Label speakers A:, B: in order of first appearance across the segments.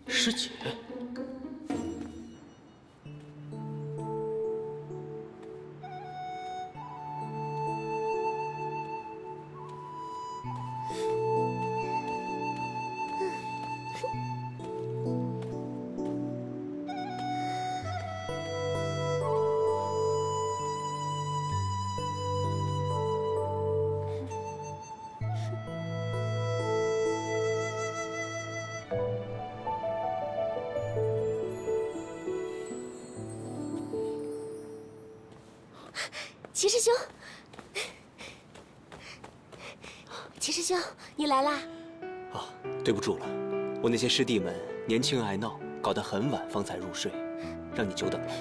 A: 师姐，
B: 齐师兄，齐师兄，你来啦！
A: 啊，对不住了，我那些师弟们年轻爱闹，搞得很晚方才入睡，让你久等了。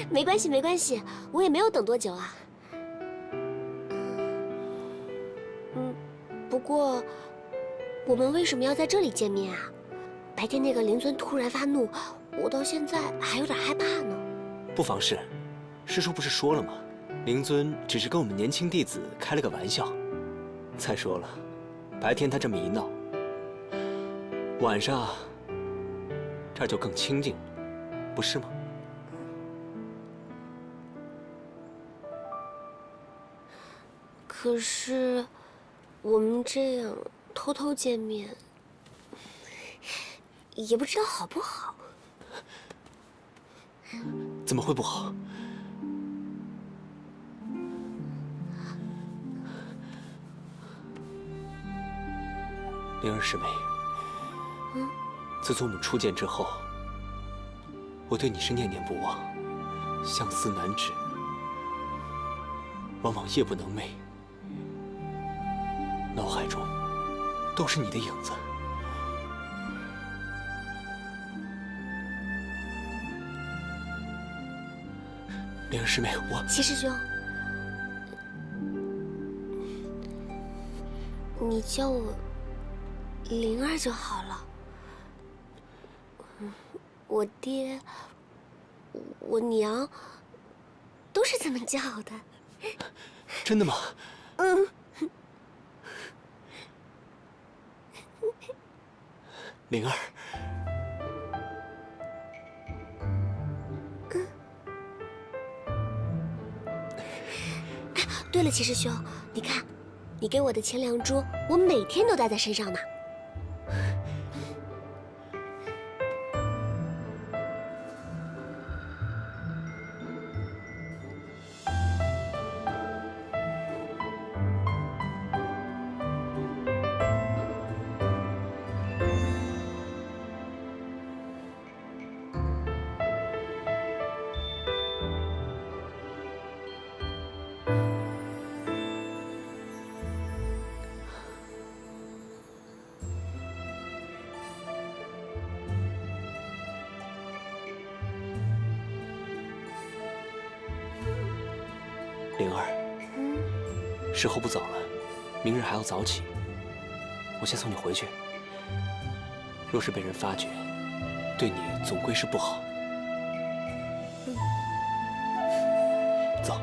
B: 没关系，没关系，我也没有等多久啊。不过，我们为什么要在这里见面啊？白天那个灵尊突然发怒，我到现在还有点害怕呢。
A: 不妨事，师叔不是说了吗？灵尊只是跟我们年轻弟子开了个玩笑。再说了，白天他这么一闹，晚上这儿就更清静了，不是吗？
B: 可是，我们这样偷偷见面，也不知道好不好。
A: 怎么会不好？灵儿师妹，自从我们初见之后，我对你是念念不忘，相思难止，往往夜不能寐，脑海中都是你的影子。灵儿师妹，
B: 齐师兄，你叫我灵儿就好了。我爹、我娘都是这么叫的。
A: 真的吗？灵儿，
B: 对了，齐师兄，你看，你给我的钱粮珠，我每天都带在身上呢。
A: 灵儿，时候不早了，明日还要早起，我先送你回去。若是被人发觉，对你总归是不好。走。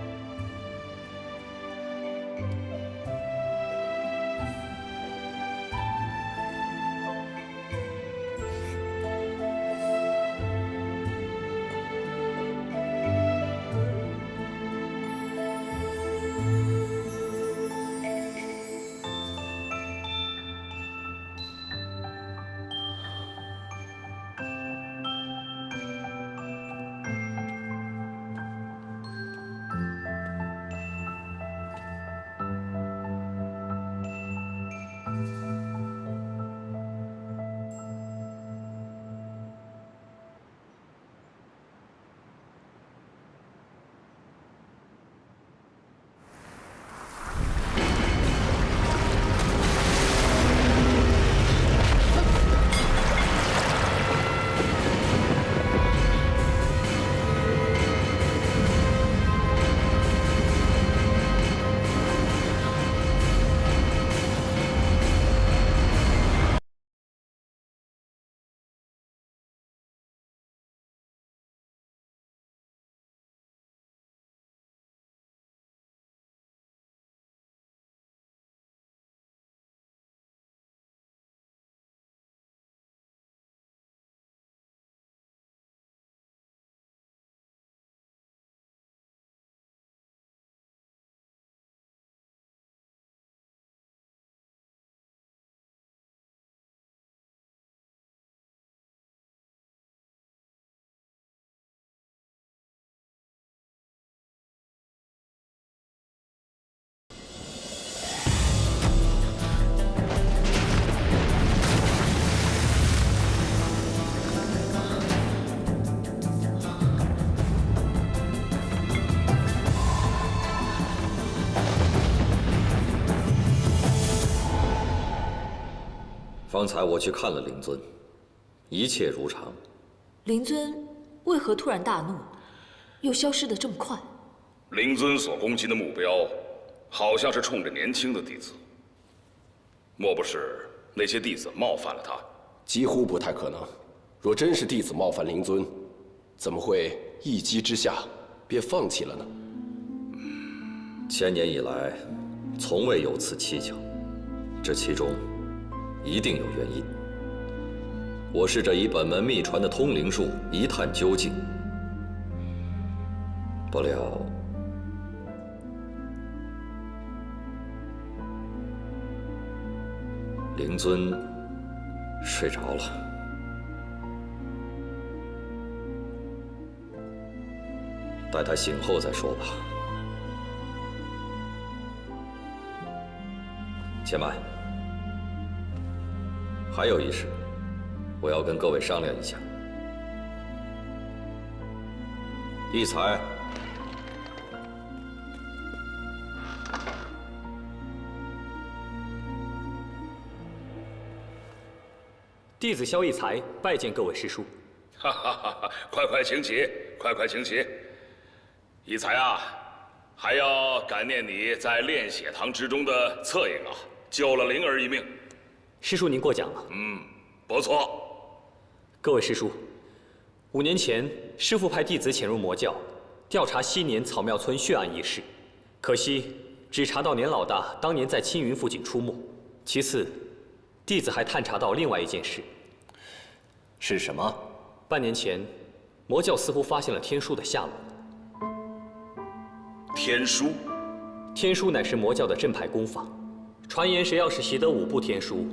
C: 方才我去看了灵尊，一切如常。
D: 灵尊为何突然大怒，又消失得这么快？
E: 灵尊所攻击的目标，好像是冲着年轻的弟子。莫不是那些弟子冒犯了他？
F: 几乎不太可能。若真是弟子冒犯灵尊，怎么会一击之下便放弃了呢？
C: 千年以来，从未有此蹊跷，这其中一定有原因。我试着以本门秘传的通灵术一探究竟，不料灵尊睡着了。待他醒后再说吧。且慢，还有一事，我要跟各位商量一下。一才，
A: 弟子萧逸才拜见各位师叔。
E: 哈哈哈哈！快快请起，快快请起。逸才啊，还要感念你在炼血堂之中的恻隐啊，救了灵儿一命。
A: 师叔您过奖了。
E: 不错。
A: 各位师叔，5年前师父派弟子潜入魔教，调查昔年草庙村血案一事，可惜只查到年老大当年在青云附近出没。其次，弟子还探查到另外一件事。
F: 是什么？
A: 半年前，魔教似乎发现了天书的下落。
E: 天书，
A: 天书乃是魔教的镇派功法，传言谁要是习得5部天书，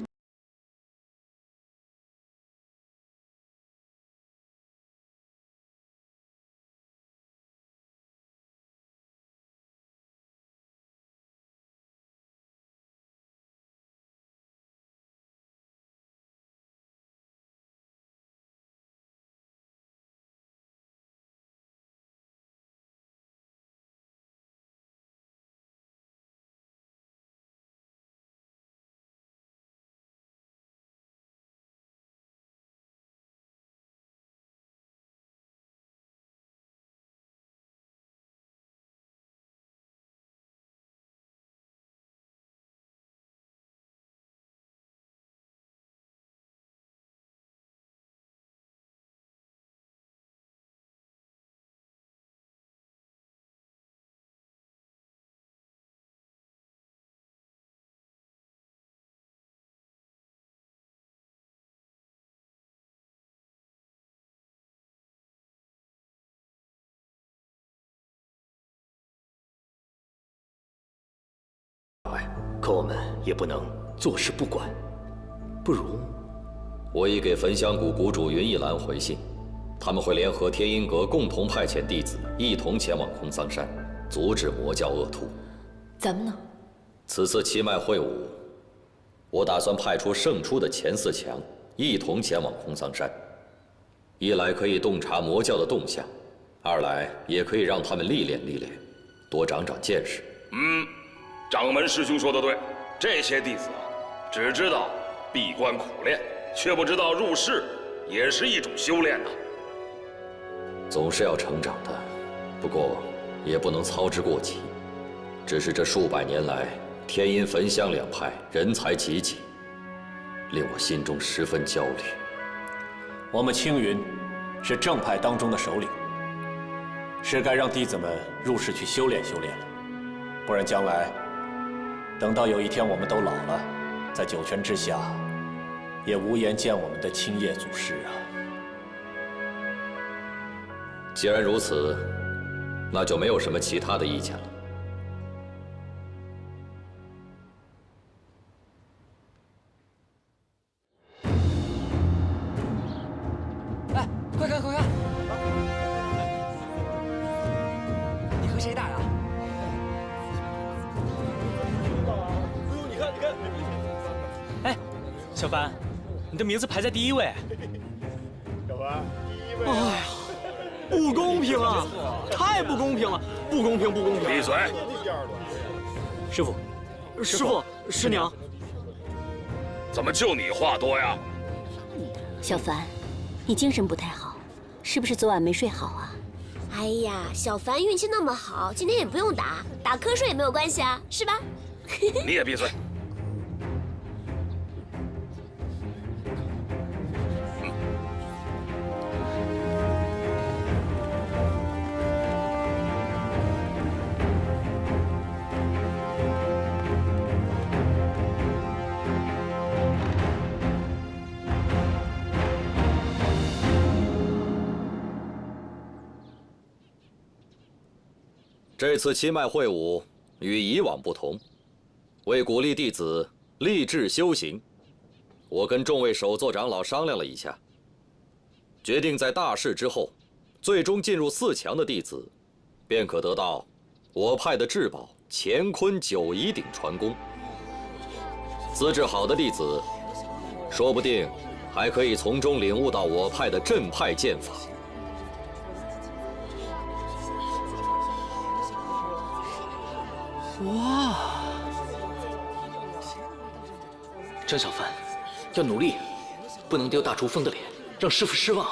A: 可我们也不能坐视不管，不如
C: 我已给焚香谷谷主云逸兰回信，他们会联合天音阁共同派遣弟子，一同前往空桑山，阻止魔教恶徒。
D: 咱们呢？
C: 此次七脉会武，我打算派出胜出的前4强，一同前往空桑山。一来可以洞察魔教的动向，二来也可以让他们历练历练，多长长见识。
E: 掌门师兄说的对，这些弟子啊，只知道闭关苦练，却不知道入世也是一种修炼呐。
C: 总是要成长的，不过也不能操之过急。只是这数百年来，天阴焚香两派人才济济，令我心中十分焦虑。
G: 我们青云是正派当中的首领，是该让弟子们入世去修炼修炼了，不然将来等到有一天我们都老了，在九泉之下，也无颜见我们的青叶祖师啊。
C: 既然如此，那就没有什么其他的意见了。
H: 哎，快看快看！你和谁打呀？
I: 哎，小凡，你的名字排在第1位。
J: 小凡，第1位。
I: 哎呀，不公平啊！太不公平了！不公平，不公平！
E: 闭嘴！
I: 师傅，师傅，师娘，
E: 怎么就你话多呀？
K: 小凡，你精神不太好，是不是昨晚没睡好啊？
B: 哎呀，小凡运气那么好，今天也不用打瞌睡也没有关系啊，是吧？
E: 你也闭嘴。
C: 这次七脉会武与以往不同，为鼓励弟子立志修行，我跟众位首座长老商量了一下，决定在大事之后，最终进入4强的弟子，便可得到我派的至宝乾坤9仪鼎传功。资质好的弟子，说不定还可以从中领悟到我派的镇派剑法。
I: 哇！张小凡，要努力，不能丢大厨风的脸，让师傅失望。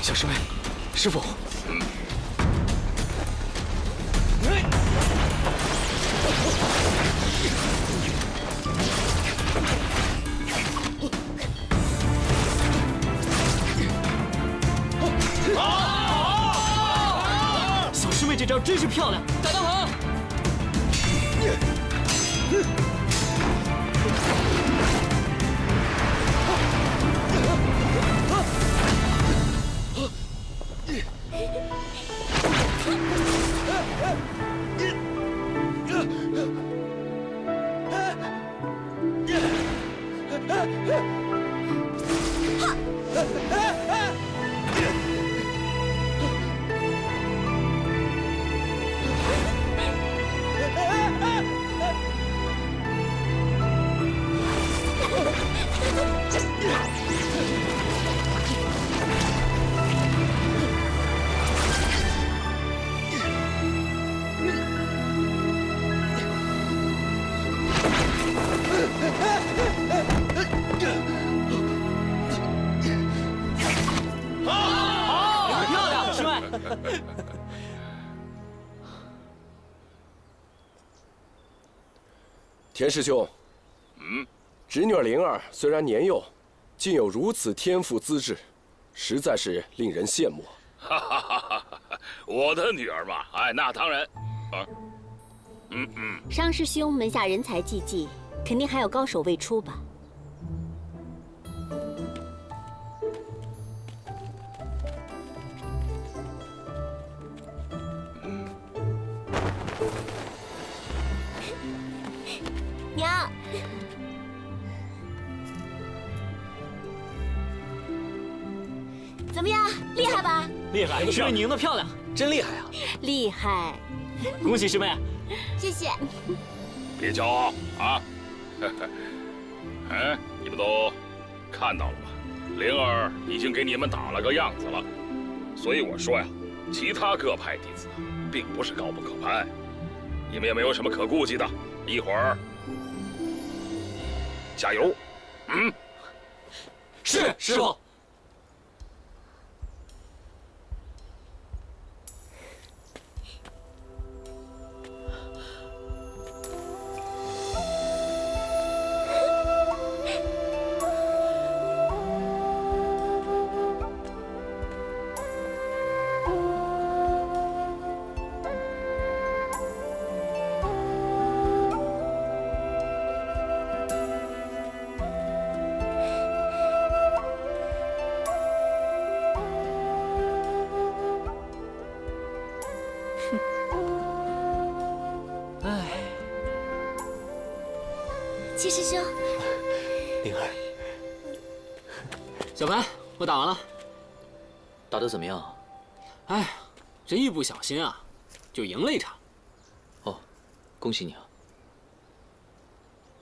I: 小师妹，师傅。小师妹这招真是漂亮，打得好！
F: 田师兄，侄女灵儿虽然年幼，竟有如此天赋资质，实在是令人羡慕。
E: 哈哈哈哈！我的女儿嘛，哎，那当然。
K: 商师兄门下人才济济，肯定还有高手未出吧？
B: 娘，怎么样？厉害吧？
I: 厉害，师妹你赢得漂亮，真厉害啊！
K: 厉害！
I: 恭喜师妹！
B: 谢谢。
E: 别骄傲啊！你们都看到了吧？灵儿已经给你们打了个样子了，所以我说呀，其他各派弟子并不是高不可攀，你们也没有什么可顾忌的。一会儿加油！
I: 是师傅。
A: 灵儿，
L: 小凡，我打完了。
I: 打得怎么样啊？
L: 哎，这一不小心啊，就赢了一场。
I: 哦，恭喜你啊！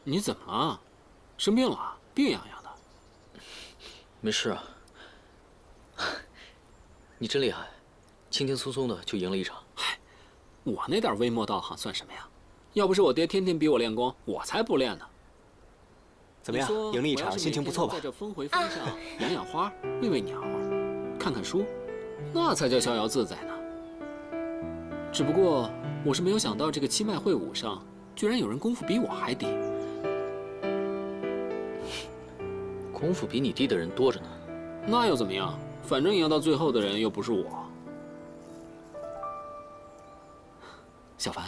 L: 你怎么了？生病了啊？病怏怏的。
I: 没事啊。你真厉害，轻轻松松的就赢了一场。
L: 嗨，我那点微末道行算什么呀？要不是我爹天天逼我练功，我才不练呢。
A: 怎么样？赢了一场，心情不错吧？
L: 在这峰回峰上养养花，喂喂鸟，看看书，那才叫逍遥自在呢。只不过我是没有想到，这个七脉会武上居然有人功夫比我还低。
I: 功夫比你低的人多着呢。
L: 那又怎么样？反正赢到最后的人又不是我。小凡，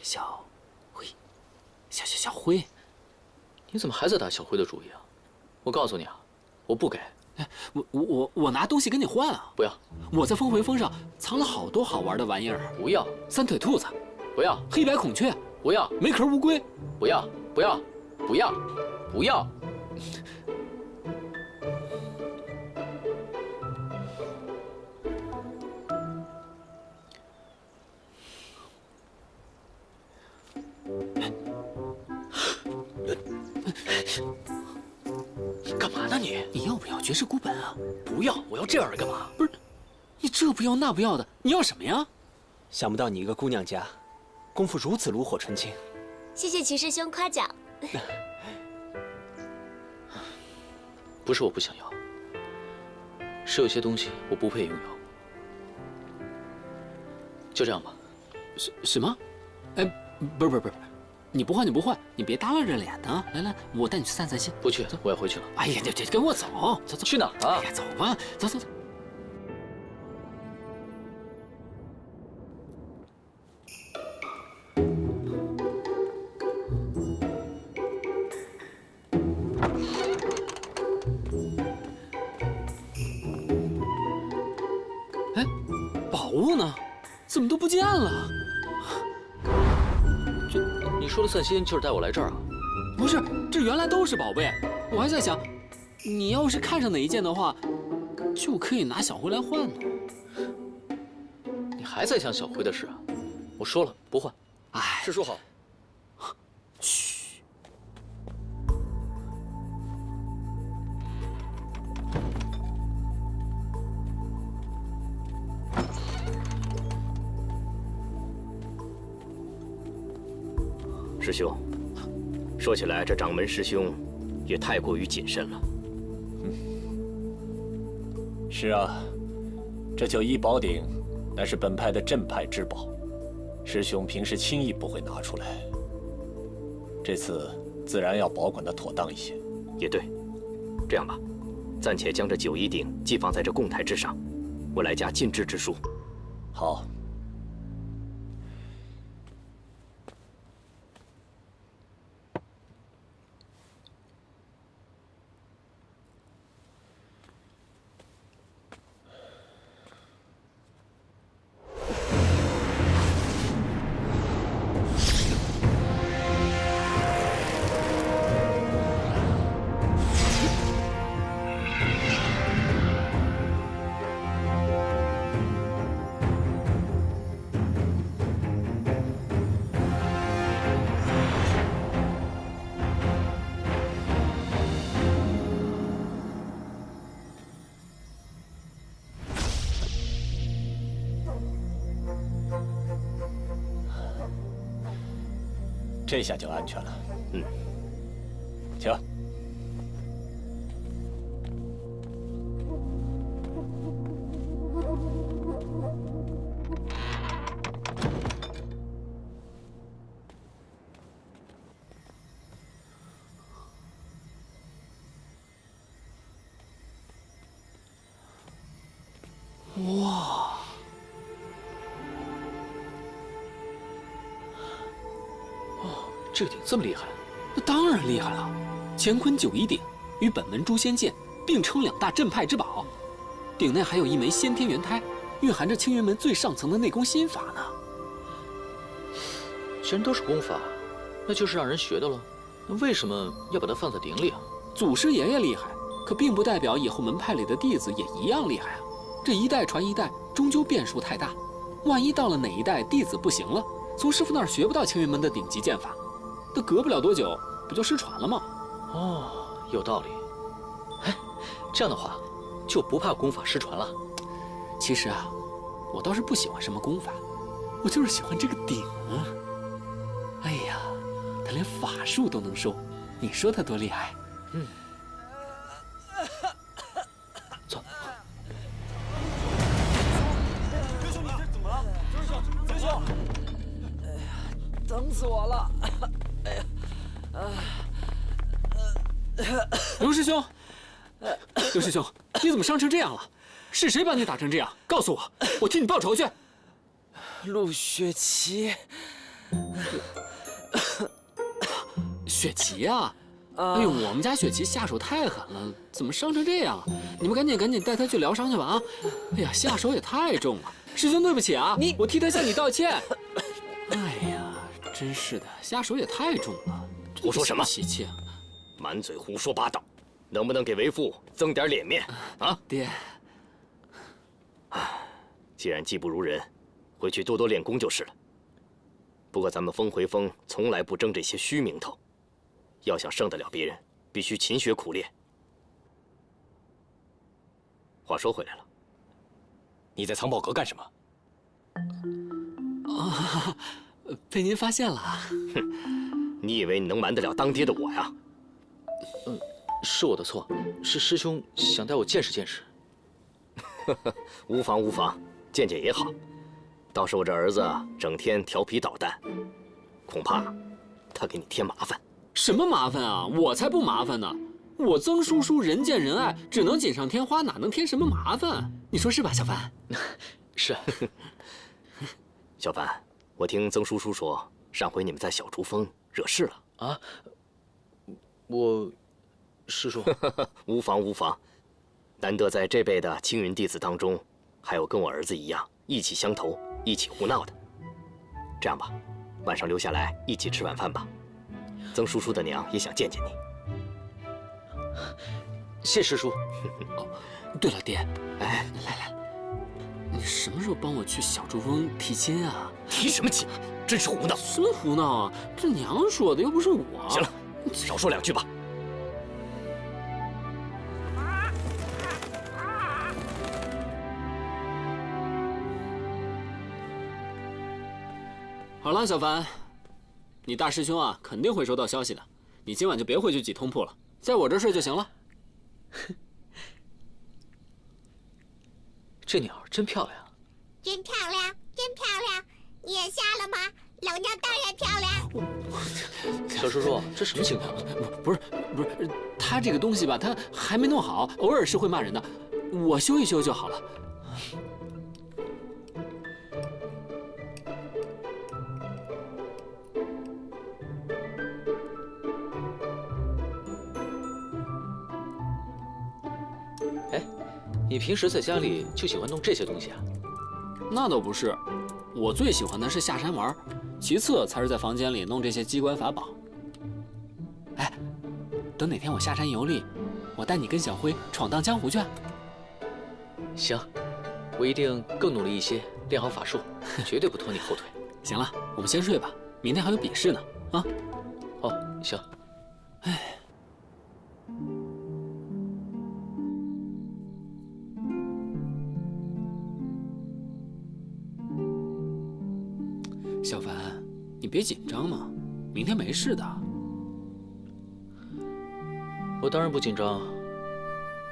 L: 小辉，小辉，
I: 你怎么还在打小辉的主意啊？我告诉你啊，我不给。
L: 哎，我拿东西跟你换啊！
I: 不要！
L: 我在峰回峰上藏了好多好玩的玩意儿。
I: 不要！
L: 三腿兔子，
I: 不要！
L: 黑白孔雀，
I: 不要！
L: 没壳乌龟，
I: 不要！不要！不要！不要！干嘛呢你？
L: 你要不要绝世孤本啊？
I: 不要！我要这样的干嘛？
L: 不是，你这不要那不要的，你要什么呀？
A: 想不到你一个姑娘家，功夫如此炉火纯青。
B: 谢谢齐师兄夸奖。
I: 不是我不想要，是有些东西我不配拥有。就这样吧。
L: 什么？哎，不是，你不换就不换，你别耷拉着脸的。来，我带你去散散心。
I: 不去，我要回去了。
L: 哎呀，这跟我走。
I: 去哪儿啊？
L: 哎呀，走吧，走。哎，宝物呢？怎么都不见了？
I: 你说的散心就是带我来这儿啊？
L: 不是，这原来都是宝贝。我还在想，你要是看上哪一件的话，就可以拿小辉来换呢。
I: 你还在想小辉的事啊？我说了不换。
L: 哎，
I: 师叔好。
L: 嘘。
M: 师兄，说起来，这掌门师兄也太过于谨慎了。
G: 是啊，这91宝鼎乃是本派的镇派之宝，师兄平时轻易不会拿出来。这次自然要保管得妥当一些。
M: 也对，这样吧，暂且将这91鼎寄放在这供台之上，我来加禁制之书。
G: 好。这下就安全了。请。
L: 哇！
I: 这个鼎这么厉害？
L: 那当然厉害了。乾坤91鼎与本门诛仙剑并称2大镇派之宝，鼎内还有一枚先天元胎，蕴含着青云门最上层的内功心法呢。
I: 既然都是功法，那就是让人学的了。那为什么要把它放在鼎里啊？
L: 祖师爷爷厉害，可并不代表以后门派里的弟子也一样厉害啊。这一代传一代，终究变数太大。万一到了哪一代弟子不行了，从师傅那儿学不到青云门的顶级剑法，那隔不了多久不就失传了吗？
I: 哦，有道理。哎，这样的话，就不怕功法失传了。
L: 其实啊，我倒是不喜欢什么功法，我就是喜欢这个鼎啊。哎呀，他连法术都能收，你说他多厉害？
I: 嗯。走。
H: 刘兄，你这怎么了？刘兄，哎呀，疼死我了！哎呀，
L: 刘师兄，刘师兄，你怎么伤成这样了？是谁把你打成这样？告诉我，我替你报仇去。
H: 陆雪琪，
L: 雪琪啊！哎呦，我们家雪琪下手太狠了，怎么伤成这样啊？你们赶紧带她去疗伤去吧啊！哎呀，下手也太重了，师兄对不起啊，我替她向你道歉。哎呀，真是的，下手也太重了。
M: 胡说什么？
L: 脾气，
M: 满嘴胡说八道，能不能给为父增点脸面啊？
L: 爹，
M: 既然技不如人，回去多多练功就是了。不过咱们峰回峰从来不争这些虚名头，要想胜得了别人，必须勤学苦练。话说回来了，你在藏宝阁干什么？
L: 啊，被您发现了。
M: 哼，你以为你能瞒得了当爹的我呀？
I: 是我的错，是师兄想带我见识见识。
M: 无妨无妨，见见也好。倒是我这儿子整天调皮捣蛋，恐怕他给你添麻烦。
L: 什么麻烦啊？我才不麻烦呢！我曾叔叔人见人爱，只能锦上添花，哪能添什么麻烦？你说是吧，小凡？
I: 是。
M: 小凡，我听曾叔叔说，上回你们在小竹峰惹事了
I: 啊？我，师叔，
M: 无妨无妨。难得在这辈的青云弟子当中，还有跟我儿子一样意气相投、一起胡闹的。这样吧，晚上留下来一起吃晚饭吧。曾叔叔的娘也想见见你。
I: 谢师叔。
L: 哦，对了，爹，哎，来，你什么时候帮我去小竹峰提亲啊？
M: 提什么亲？真是胡闹！
L: 什么胡闹啊？这娘说的，又不是我。
M: 行了，少说两句吧。
L: 好了，小凡，你大师兄啊肯定会收到消息的，你今晚就别回去挤通铺了，在我这儿睡就行了。
I: 这鸟真漂亮，
B: 真漂亮，真漂亮！你也瞎了吗？老娘当然漂亮。
I: 小叔叔，这什么情况？
L: 不是，他这个东西吧，他还没弄好，偶尔是会骂人的，我修一修就好了。
I: 哎，你平时在家里就喜欢弄这些东西啊？
L: 那倒不是，我最喜欢的是下山玩，其次才是在房间里弄这些机关法宝。哎，等哪天我下山游历，我带你跟小辉闯荡江湖去。
I: 行，我一定更努力一些，练好法术，绝对不拖你后腿。
L: 行了，我们先睡吧，明天还有比试呢。啊，
I: 哦，行。
L: 哎。小凡，你别紧张嘛，明天没事的。
I: 我当然不紧张，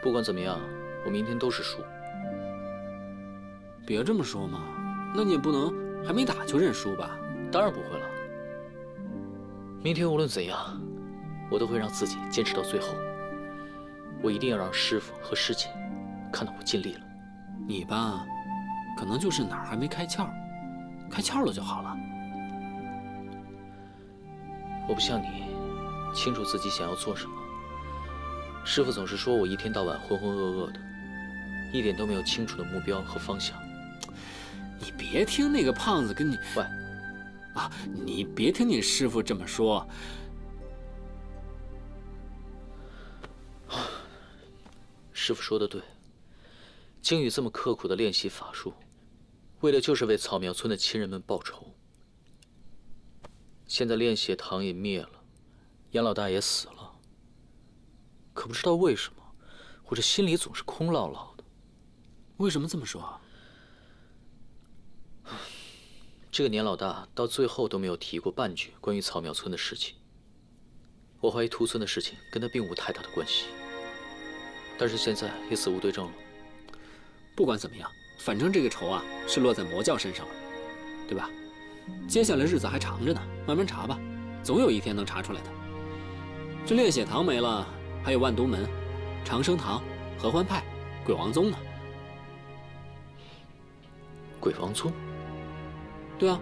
I: 不管怎么样，我明天都是输。
L: 别这么说嘛，那你也不能还没打就认输吧？
I: 当然不会了。明天无论怎样，我都会让自己坚持到最后。我一定要让师傅和师姐看到我尽力了。
L: 你吧，可能就是哪儿还没开窍，开窍了就好了。
I: 我不像你，清楚自己想要做什么。师傅总是说我一天到晚浑浑噩噩的，一点都没有清楚的目标和方向。
L: 你别听那个胖子跟你
I: 喂，
L: 啊，你别听你师傅这么说。
I: 师傅说的对，靖宇这么刻苦的练习法术，为的就是为草苗村的亲人们报仇。现在炼血堂也灭了，杨老大也死了，可不知道为什么，我这心里总是空落落的。
L: 为什么这么说？
I: 这个年老大到最后都没有提过半句关于草苗村的事情。我怀疑屠村的事情跟他并无太大的关系，但是现在也死无对证了。
L: 不管怎么样，反正这个仇啊是落在魔教身上了，对吧？接下来日子还长着呢，慢慢查吧，总有一天能查出来的。这炼血堂没了，还有万都门、长生堂、合欢派、鬼王宗呢。
I: 鬼王宗？
L: 对啊，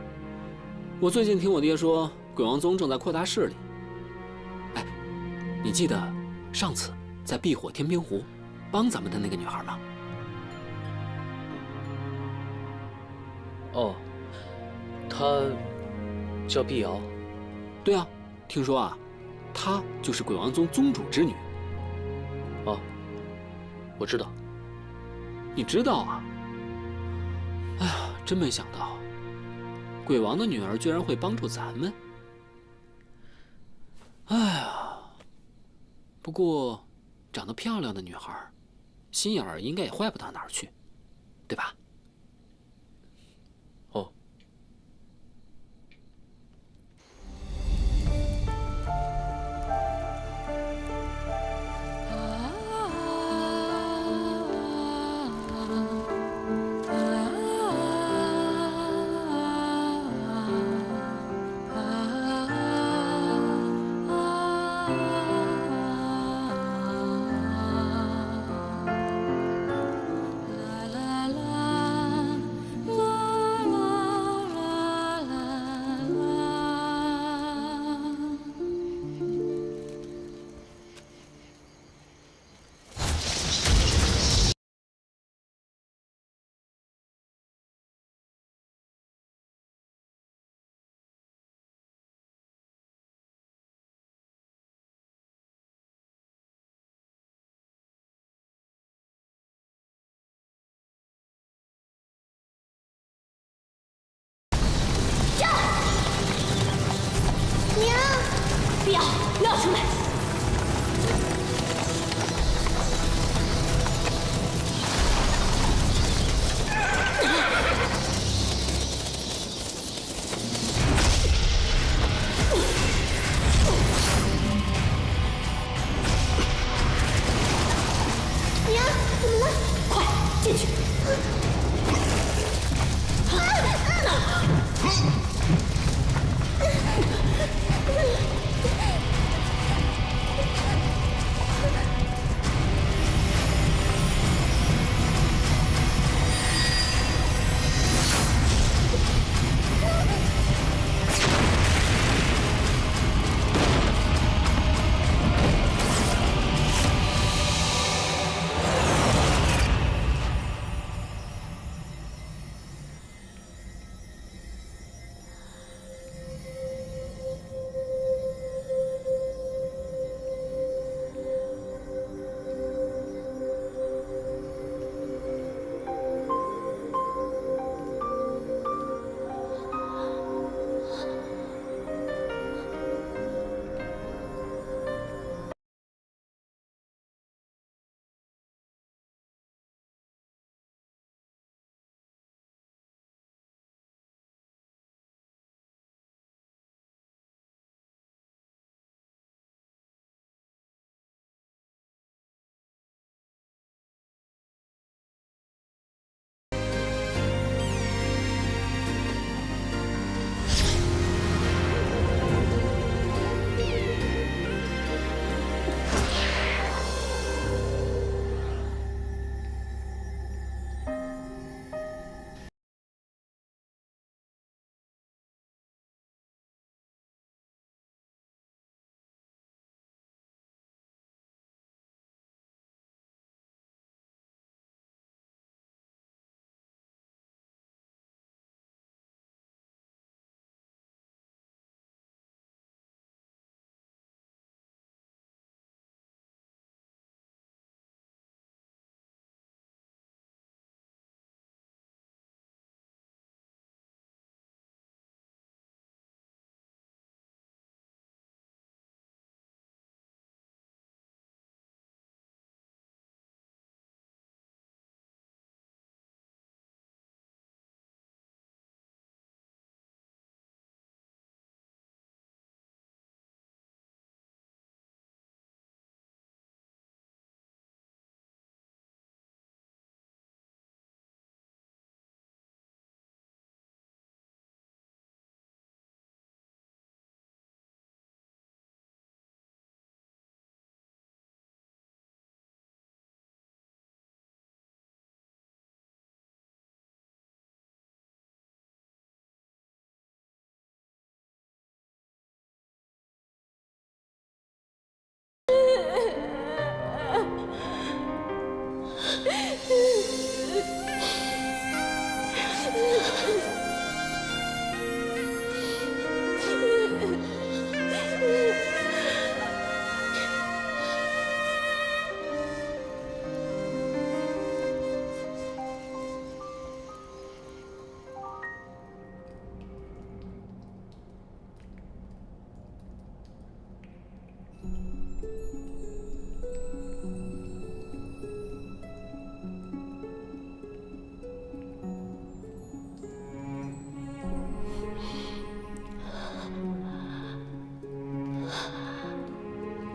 L: 我最近听我爹说，鬼王宗正在扩大势力。哎，你记得上次在避火天冰湖帮咱们的那个女孩吗？
I: 哦，她叫碧瑶。
L: 对啊，听说啊，她就是鬼王宗宗主之女。
I: 哦，我知道。
L: 你知道啊？哎呀，真没想到，鬼王的女儿居然会帮助咱们。哎呀，不过长得漂亮的女孩，心眼儿应该也坏不到哪儿去，对吧？
I: 哦。
K: 不要，不要出来！
B: 娘，怎么了？
K: 快进去！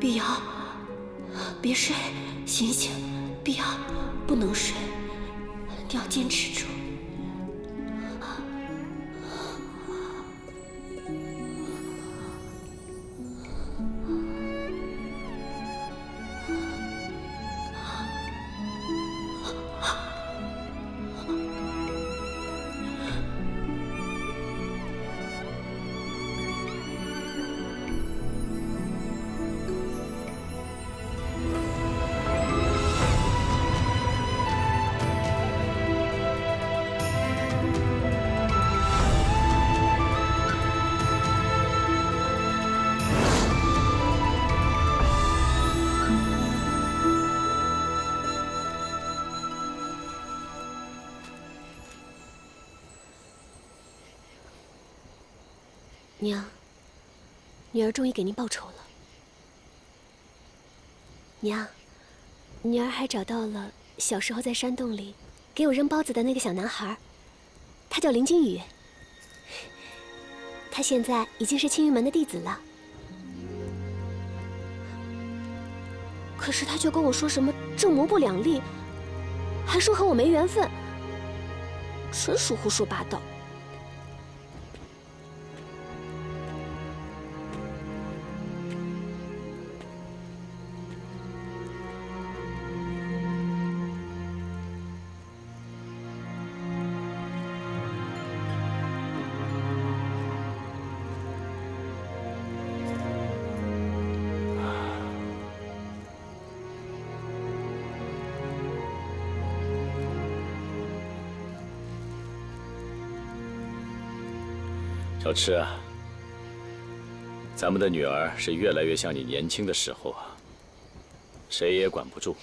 K: 碧瑶，别睡，醒醒！碧瑶，不能睡，你要坚持住。娘，女儿终于给您报仇了。娘，女儿还找到了小时候在山洞里给我扔包子的那个小男孩，他叫林金宇。他现在已经是青云门的弟子了。可是他却跟我说什么正魔不两立，还说和我没缘分，纯属胡说八道。
N: 小赤啊，咱们的女儿是越来越像你年轻的时候啊，谁也管不住，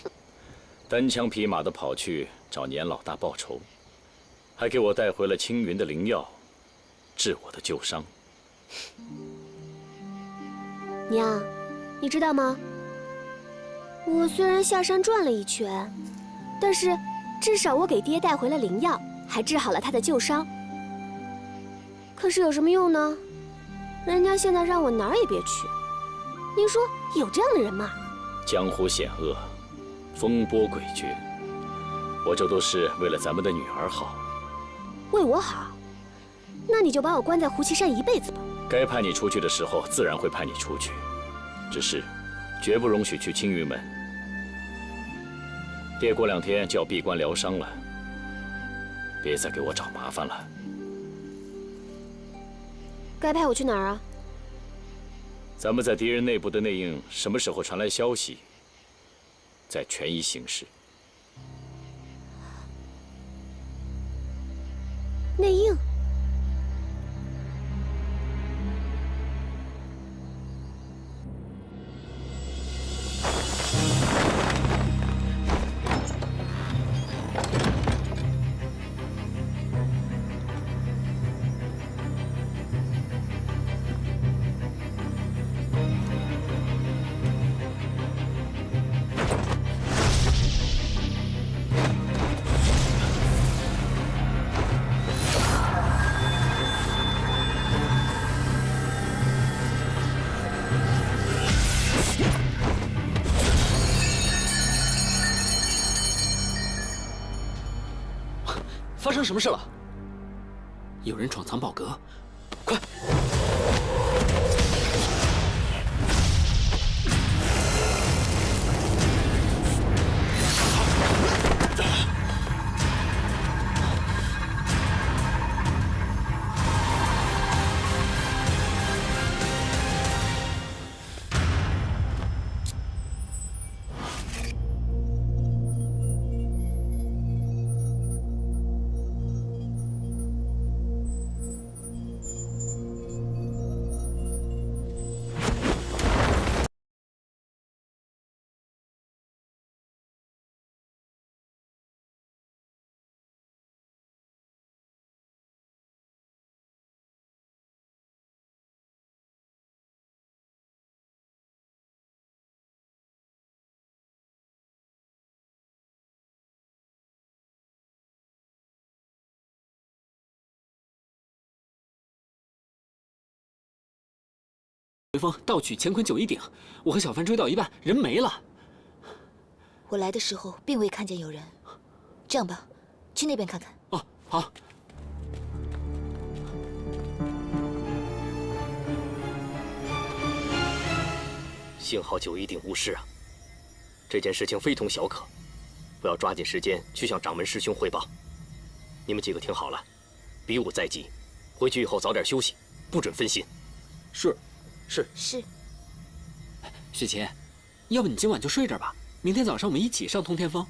N: 单枪匹马的跑去找年老大报仇，还给我带回了青云的灵药，治我的旧伤。
B: 娘，你知道吗？我虽然下山转了一圈，但是至少我给爹带回了灵药，还治好了他的旧伤。可是有什么用呢？人家现在让我哪儿也别去。您说有这样的人吗？
N: 江湖险恶，风波诡谲，我这都是为了咱们的女儿好。
B: 为我好？那你就把我关在胡岐山一辈子吧。
N: 该派你出去的时候，自然会派你出去，只是绝不容许去青云门。爹过2天就要闭关疗伤了，别再给我找麻烦了。
B: 该派我去哪儿啊？
N: 咱们在敌人内部的内应什么时候传来消息，再权宜行事。
B: 内应？
I: 发生什么事了？
L: 有人闯藏宝阁，
I: 快！
L: 回风盗取乾坤九一鼎，我和小帆追到一半，人没了。
D: 我来的时候并未看见有人。这样吧，去那边看看。
L: 哦，好。
M: 幸好九一鼎无事啊，这件事情非同小可，我要抓紧时间去向掌门师兄汇报。你们几个听好了，比武在即，回去以后早点休息，不准分心。
L: 是。雪琴，要不你今晚就睡这儿吧，明天早上我们一起上通天峰。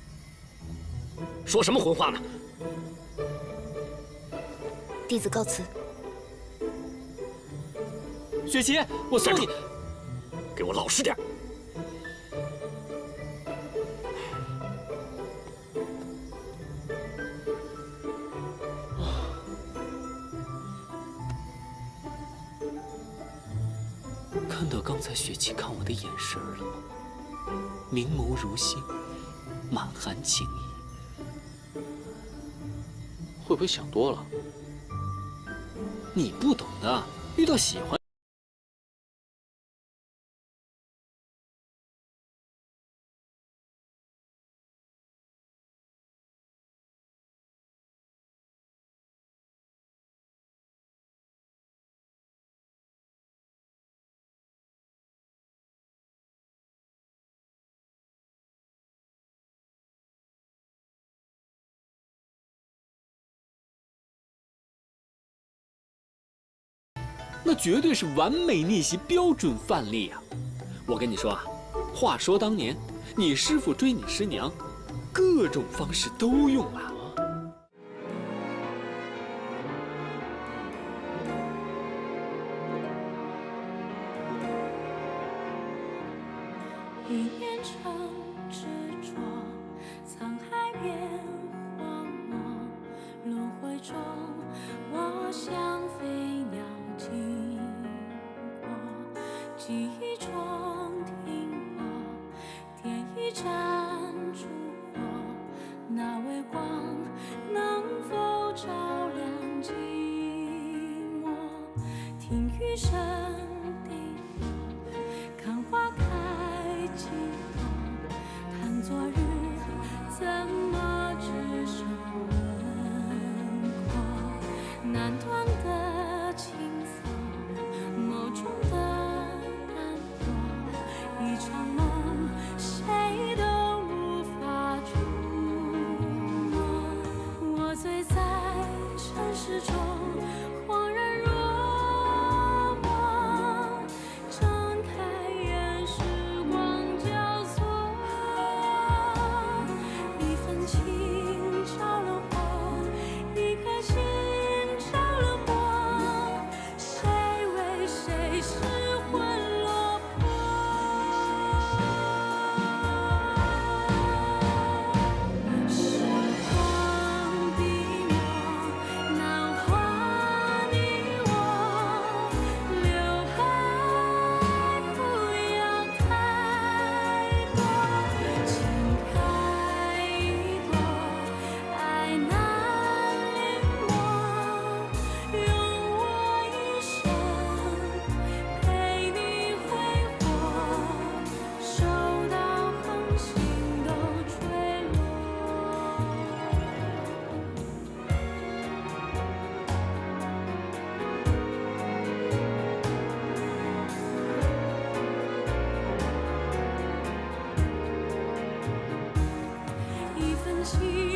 M: 说什么混话呢？
D: 弟子告辞。
L: 雪琴，我送你。
M: 给我老实点。
L: 看到刚才雪琪看我的眼神了吗？明眸如星，满含情意。
I: 会不会想多了？
L: 你不懂的，遇到喜欢。那绝对是完美逆袭标准范例啊！我跟你说啊，话说当年，你师父追你师娘，各种方式都用了。
O: 一念成执着，沧海变荒漠，轮回中，我像飞鸟经过，记忆中停泊，点一盏烛火，那微光能否照亮寂寞？听雨声滴落，看花开寂寞，谈昨日怎么只剩轮廓？难断的情愫，眸中的淡薄，一场梦，谁都无法触摸。我醉在尘世中，恍然若梦，睁开眼，时光交错，一份情着了火，一颗心着了魔，谁为谁失魂落魄？时光笔墨，难画你我，刘海不要太多，情开一朵，爱难临摹，用我一生陪你挥霍，守到恒星都坠落。一份情。